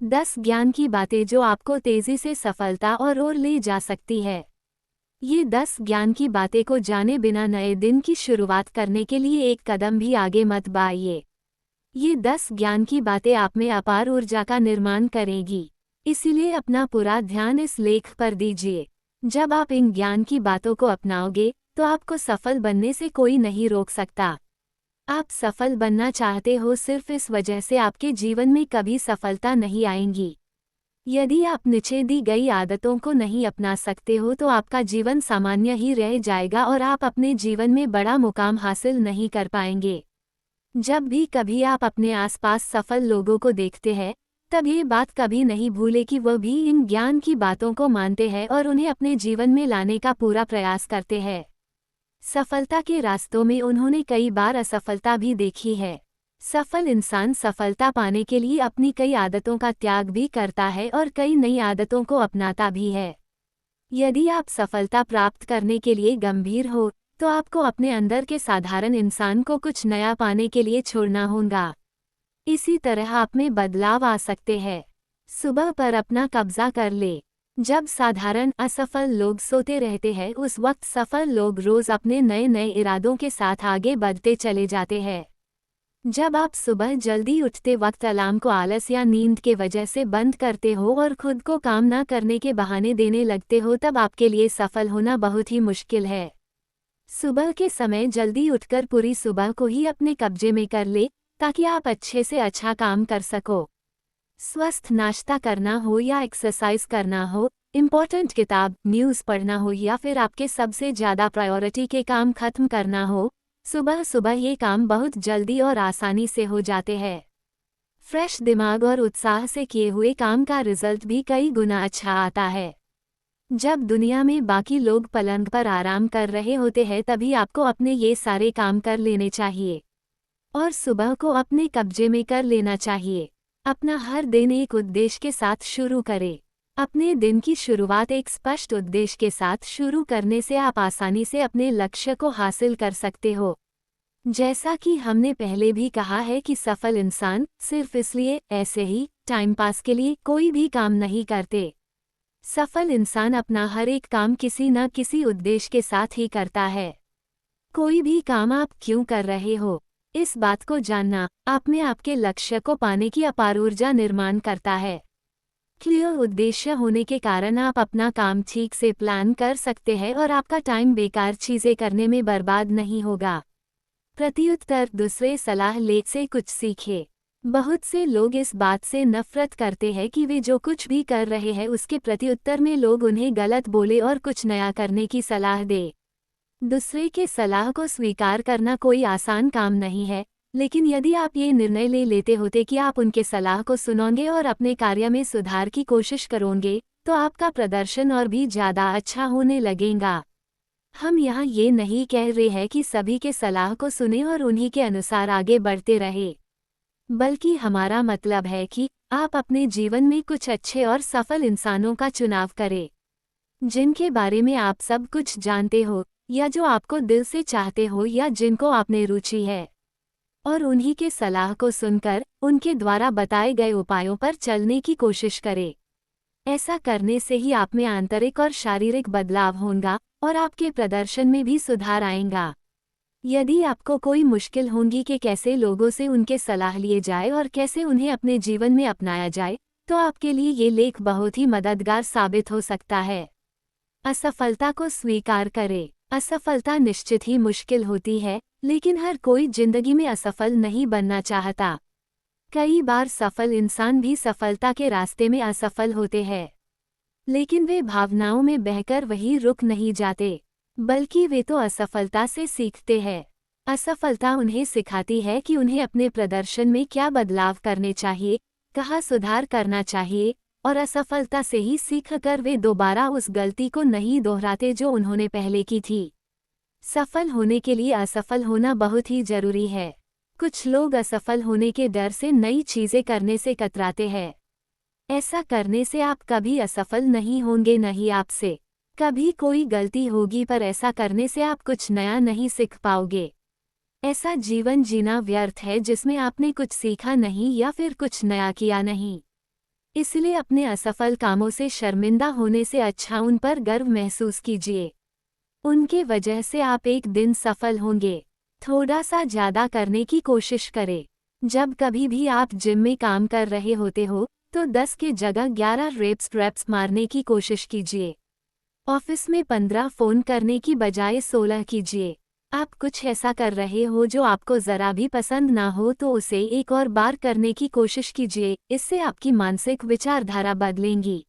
10 ज्ञान की बातें जो आपको तेजी से सफलता और ओर ले जा सकती है। ये 10 ज्ञान की बातें को जाने बिना नए दिन की शुरुआत करने के लिए एक कदम भी आगे मत बढ़ाइए। ये 10 ज्ञान की बातें आप में अपार ऊर्जा का निर्माण करेगी। इसीलिए अपना पूरा ध्यान इस लेख पर दीजिए। जब आप इन ज्ञान की बातों को अपनाओगे तो आपको सफल बनने से कोई नहीं रोक सकता। आप सफल बनना चाहते हो, सिर्फ इस वजह से आपके जीवन में कभी सफलता नहीं आएगी। यदि आप नीचे दी गई आदतों को नहीं अपना सकते हो तो आपका जीवन सामान्य ही रह जाएगा और आप अपने जीवन में बड़ा मुकाम हासिल नहीं कर पाएंगे। जब भी कभी आप अपने आसपास सफल लोगों को देखते हैं, तब ये बात कभी नहीं भूले कि वह भी इन ज्ञान की बातों को मानते हैं और उन्हें अपने जीवन में लाने का पूरा प्रयास करते हैं। सफलता के रास्तों में उन्होंने कई बार असफलता भी देखी है। सफल इंसान सफलता पाने के लिए अपनी कई आदतों का त्याग भी करता है और कई नई आदतों को अपनाता भी है। यदि आप सफलता प्राप्त करने के लिए गंभीर हो, तो आपको अपने अंदर के साधारण इंसान को कुछ नया पाने के लिए छोड़ना होगा। इसी तरह आप में बदलाव आ सकते हैं। सुबह पर अपना कब्जा कर ले। जब साधारण असफल लोग सोते रहते हैं, उस वक्त सफल लोग रोज अपने नए नए इरादों के साथ आगे बढ़ते चले जाते हैं। जब आप सुबह जल्दी उठते वक्त अलार्म को आलस या नींद के वजह से बंद करते हो और खुद को काम न करने के बहाने देने लगते हो, तब आपके लिए सफल होना बहुत ही मुश्किल है। सुबह के समय जल्दी उठकर पूरी सुबह को ही अपने कब्जे में कर ले, ताकि आप अच्छे से अच्छा काम कर सको। स्वस्थ नाश्ता करना हो या एक्सरसाइज करना हो, इम्पोर्टेंट किताब न्यूज़ पढ़ना हो या फिर आपके सबसे ज़्यादा प्रायोरिटी के काम खत्म करना हो, सुबह सुबह ये काम बहुत जल्दी और आसानी से हो जाते हैं। फ्रेश दिमाग और उत्साह से किए हुए काम का रिजल्ट भी कई गुना अच्छा आता है। जब दुनिया में बाकी लोग पलंग पर आराम कर रहे होते हैं, तभी आपको अपने ये सारे काम कर लेने चाहिए और सुबह को अपने कब्जे में कर लेना चाहिए। अपना हर दिन एक उद्देश्य के साथ शुरू करें। अपने दिन की शुरुआत एक स्पष्ट उद्देश्य के साथ शुरू करने से आप आसानी से अपने लक्ष्य को हासिल कर सकते हो। जैसा कि हमने पहले भी कहा है कि सफल इंसान सिर्फ इसलिए ऐसे ही टाइम पास के लिए कोई भी काम नहीं करते। सफल इंसान अपना हर एक काम किसी न किसी उद्देश्य के साथ ही करता है। कोई भी काम आप क्यों कर रहे हो, इस बात को जानना आप में आपके लक्ष्य को पाने की अपार ऊर्जा निर्माण करता है। क्लियर उद्देश्य होने के कारण आप अपना काम ठीक से प्लान कर सकते हैं और आपका टाइम बेकार चीजें करने में बर्बाद नहीं होगा। प्रत्युत्तर दूसरे सलाह ले से कुछ सीखे। बहुत से लोग इस बात से नफरत करते हैं कि वे जो कुछ भी कर रहे हैं उसके प्रत्युत्तर में लोग उन्हें गलत बोले और कुछ नया करने की सलाह दे। दूसरे के सलाह को स्वीकार करना कोई आसान काम नहीं है, लेकिन यदि आप ये निर्णय ले लेते होते कि आप उनके सलाह को सुनोगे और अपने कार्य में सुधार की कोशिश करोगे, तो आपका प्रदर्शन और भी ज़्यादा अच्छा होने लगेगा। हम यहाँ ये नहीं कह रहे हैं कि सभी के सलाह को सुने और उन्हीं के अनुसार आगे बढ़ते रहे, बल्कि हमारा मतलब है कि आप अपने जीवन में कुछ अच्छे और सफल इंसानों का चुनाव करें, जिनके बारे में आप सब कुछ जानते हो या जो आपको दिल से चाहते हो या जिनको आपने रुचि है, और उन्हीं के सलाह को सुनकर उनके द्वारा बताए गए उपायों पर चलने की कोशिश करें। ऐसा करने से ही आप में आंतरिक और शारीरिक बदलाव होगा और आपके प्रदर्शन में भी सुधार आएगा। यदि आपको कोई मुश्किल होगी कि कैसे लोगों से उनके सलाह लिए जाए और कैसे उन्हें अपने जीवन में अपनाया जाए, तो आपके लिए ये लेख बहुत ही मददगार साबित हो सकता है। असफलता को स्वीकार करें। असफलता निश्चित ही मुश्किल होती है, लेकिन हर कोई जिंदगी में असफल नहीं बनना चाहता। कई बार सफल इंसान भी सफलता के रास्ते में असफल होते हैं, लेकिन वे भावनाओं में बहकर वहीं रुक नहीं जाते, बल्कि वे तो असफलता से सीखते हैं। असफलता उन्हें सिखाती है कि उन्हें अपने प्रदर्शन में क्या बदलाव करने चाहिए, कहाँ सुधार करना चाहिए, और असफलता से ही सीखकर वे दोबारा उस गलती को नहीं दोहराते जो उन्होंने पहले की थी। सफल होने के लिए असफल होना बहुत ही जरूरी है। कुछ लोग असफल होने के डर से नई चीजें करने से कतराते हैं। ऐसा करने से आप कभी असफल नहीं होंगे, नहीं आपसे कभी कोई गलती होगी, पर ऐसा करने से आप कुछ नया नहीं सीख पाओगे। ऐसा जीवन जीना व्यर्थ है जिसमें आपने कुछ सीखा नहीं या फिर कुछ नया किया नहीं। इसलिए अपने असफल कामों से शर्मिंदा होने से अच्छा उन पर गर्व महसूस कीजिए। उनके वजह से आप एक दिन सफल होंगे। थोड़ा सा ज़्यादा करने की कोशिश करें। जब कभी भी आप जिम में काम कर रहे होते हो तो 10 के जगह 11 रेप्स मारने की कोशिश कीजिए। ऑफिस में 15 फ़ोन करने की बजाय 16 कीजिए। आप कुछ ऐसा कर रहे हो जो आपको ज़रा भी पसंद ना हो तो उसे एक और बार करने की कोशिश कीजिए। इससे आपकी मानसिक विचारधारा बदलेंगी।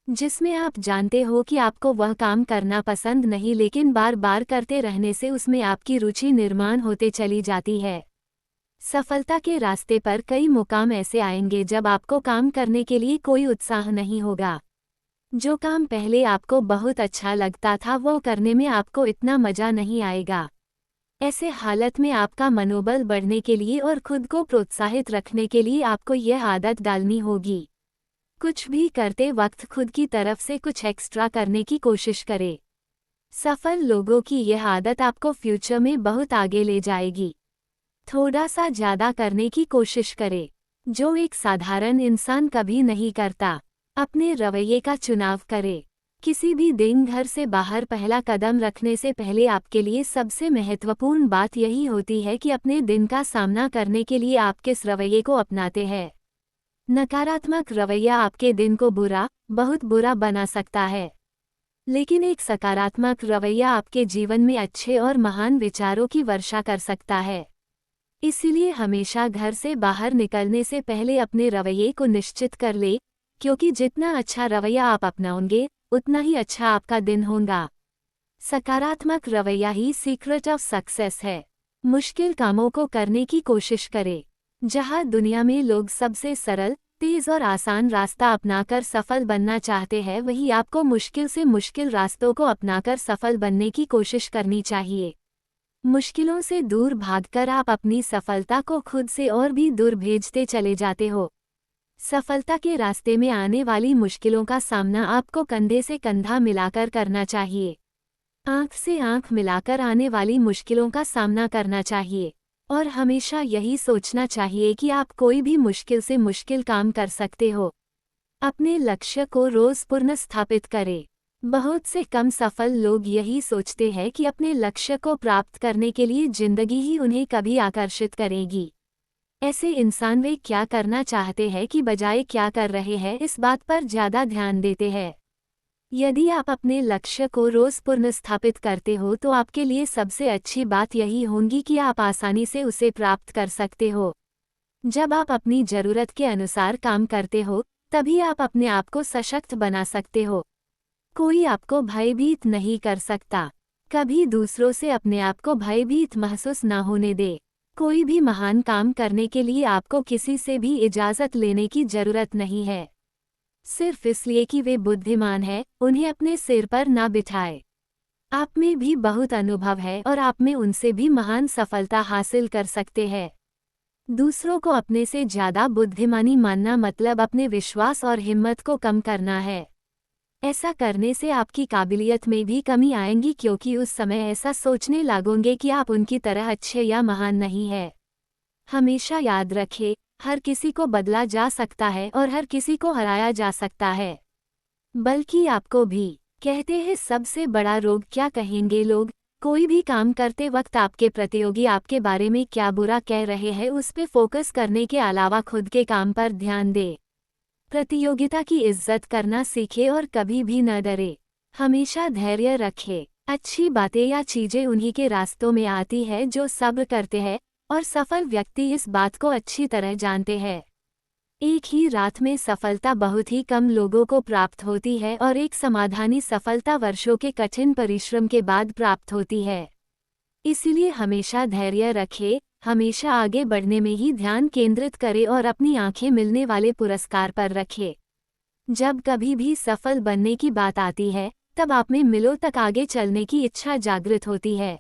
जिसमें आप जानते हो कि आपको वह काम करना पसंद नहीं, लेकिन बार बार करते रहने से उसमें आपकी रुचि निर्माण होते चली जाती है। सफलता के रास्ते पर कई मुकाम ऐसे आएंगे जब आपको काम करने के लिए कोई उत्साह नहीं होगा। जो काम पहले आपको बहुत अच्छा लगता था वो करने में आपको इतना मजा नहीं आएगा। ऐसे हालत में आपका मनोबल बढ़ने के लिए और खुद को प्रोत्साहित रखने के लिए आपको यह आदत डालनी होगी। कुछ भी करते वक्त खुद की तरफ से कुछ एक्स्ट्रा करने की कोशिश करें। सफल लोगों की यह आदत आपको फ्यूचर में बहुत आगे ले जाएगी। थोड़ा सा ज़्यादा करने की कोशिश करें, जो एक साधारण इंसान कभी नहीं करता। अपने रवैये का चुनाव करें। किसी भी दिन घर से बाहर पहला कदम रखने से पहले आपके लिए सबसे महत्वपूर्ण बात यही होती है कि अपने दिन का सामना करने के लिए आप किस रवैये को अपनाते हैं। नकारात्मक रवैया आपके दिन को बहुत बुरा बना सकता है, लेकिन एक सकारात्मक रवैया आपके जीवन में अच्छे और महान विचारों की वर्षा कर सकता है। इसीलिए हमेशा घर से बाहर निकलने से पहले अपने रवैये को निश्चित कर ले, क्योंकि जितना अच्छा रवैया आप अपनाओगे उतना ही अच्छा आपका दिन होगा। सकारात्मक रवैया ही सीक्रेट ऑफ सक्सेस है। मुश्किल कामों को करने की कोशिश करें। जहां दुनिया में लोग सबसे सरल, तेज और आसान रास्ता अपनाकर सफल बनना चाहते हैं, वहीं आपको मुश्किल से मुश्किल रास्तों को अपनाकर सफल बनने की कोशिश करनी चाहिए। मुश्किलों से दूर भागकर आप अपनी सफलता को खुद से और भी दूर भेजते चले जाते हो। सफलता के रास्ते में आने वाली मुश्किलों का सामना आपको कंधे से कंधा मिलाकर करना चाहिए। आंख से आंख मिलाकर आने वाली मुश्किलों का सामना करना चाहिए और हमेशा यही सोचना चाहिए कि आप कोई भी मुश्किल से मुश्किल काम कर सकते हो। अपने लक्ष्य को रोज पुनर्स्थापित करें। बहुत से कम सफल लोग यही सोचते हैं कि अपने लक्ष्य को प्राप्त करने के लिए जिंदगी ही उन्हें कभी आकर्षित करेगी। ऐसे इंसान वे क्या करना चाहते हैं कि बजाय क्या कर रहे हैं इस बात पर ज़्यादा ध्यान देते हैं। यदि आप अपने लक्ष्य को रोज पुनर्स्थापित करते हो तो आपके लिए सबसे अच्छी बात यही होगी कि आप आसानी से उसे प्राप्त कर सकते हो। जब आप अपनी ज़रूरत के अनुसार काम करते हो तभी आप अपने आप को सशक्त बना सकते हो। कोई आपको भयभीत नहीं कर सकता। कभी दूसरों से अपने आप को भयभीत महसूस न होने दे। कोई भी महान काम करने के लिए आपको किसी से भी इजाज़त लेने की जरूरत नहीं है। सिर्फ इसलिए कि वे बुद्धिमान हैं, उन्हें अपने सिर पर ना बिठाए। आप में भी बहुत अनुभव है और आप में उनसे भी महान सफलता हासिल कर सकते हैं। दूसरों को अपने से ज़्यादा बुद्धिमानी मानना मतलब अपने विश्वास और हिम्मत को कम करना है। ऐसा करने से आपकी काबिलियत में भी कमी आएगी, क्योंकि उस समय ऐसा सोचने लगोगे कि आप उनकी तरह अच्छे या महान नहीं है। हमेशा याद रखें, हर किसी को बदला जा सकता है और हर किसी को हराया जा सकता है, बल्कि आपको भी। कहते हैं सबसे बड़ा रोग क्या कहेंगे लोग। कोई भी काम करते वक्त आपके प्रतियोगी आपके बारे में क्या बुरा कह रहे हैं उस पे फोकस करने के अलावा खुद के काम पर ध्यान दे। प्रतियोगिता की इज्जत करना सीखे और कभी भी न डरे। हमेशा धैर्य रखे। अच्छी बातें या चीजें उन्हीं के रास्तों में आती है जो सब्र करते हैं, और सफल व्यक्ति इस बात को अच्छी तरह जानते हैं। एक ही रात में सफलता बहुत ही कम लोगों को प्राप्त होती है और एक समाधानी सफलता वर्षों के कठिन परिश्रम के बाद प्राप्त होती है। इसलिए हमेशा धैर्य रखें, हमेशा आगे बढ़ने में ही ध्यान केंद्रित करें और अपनी आंखें मिलने वाले पुरस्कार पर रखें। जब कभी भी सफल बनने की बात आती है तब आप में मिलों तक आगे चलने की इच्छा जागृत होती है।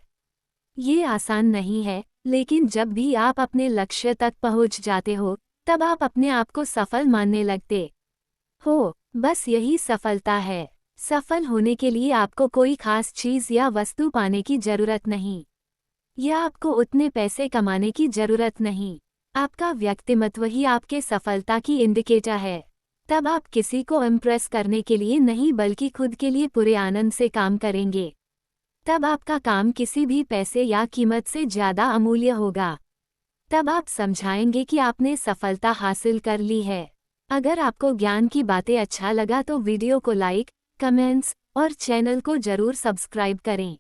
ये आसान नहीं है, लेकिन जब भी आप अपने लक्ष्य तक पहुंच जाते हो तब आप अपने आप को सफल मानने लगते हो। बस यही सफलता है। सफल होने के लिए आपको कोई खास चीज़ या वस्तु पाने की जरूरत नहीं, या आपको उतने पैसे कमाने की जरूरत नहीं। आपका व्यक्तिमत्व ही आपके सफलता की इंडिकेटर है। तब आप किसी को इम्प्रेस करने के लिए नहीं बल्कि खुद के लिए पूरे आनंद से काम करेंगे। तब आपका काम किसी भी पैसे या कीमत से ज़्यादा अमूल्य होगा। तब आप समझाएंगे कि आपने सफलता हासिल कर ली है। अगर आपको ज्ञान की बातें अच्छा लगा तो वीडियो को लाइक, कमेंट्स और चैनल को जरूर सब्सक्राइब करें।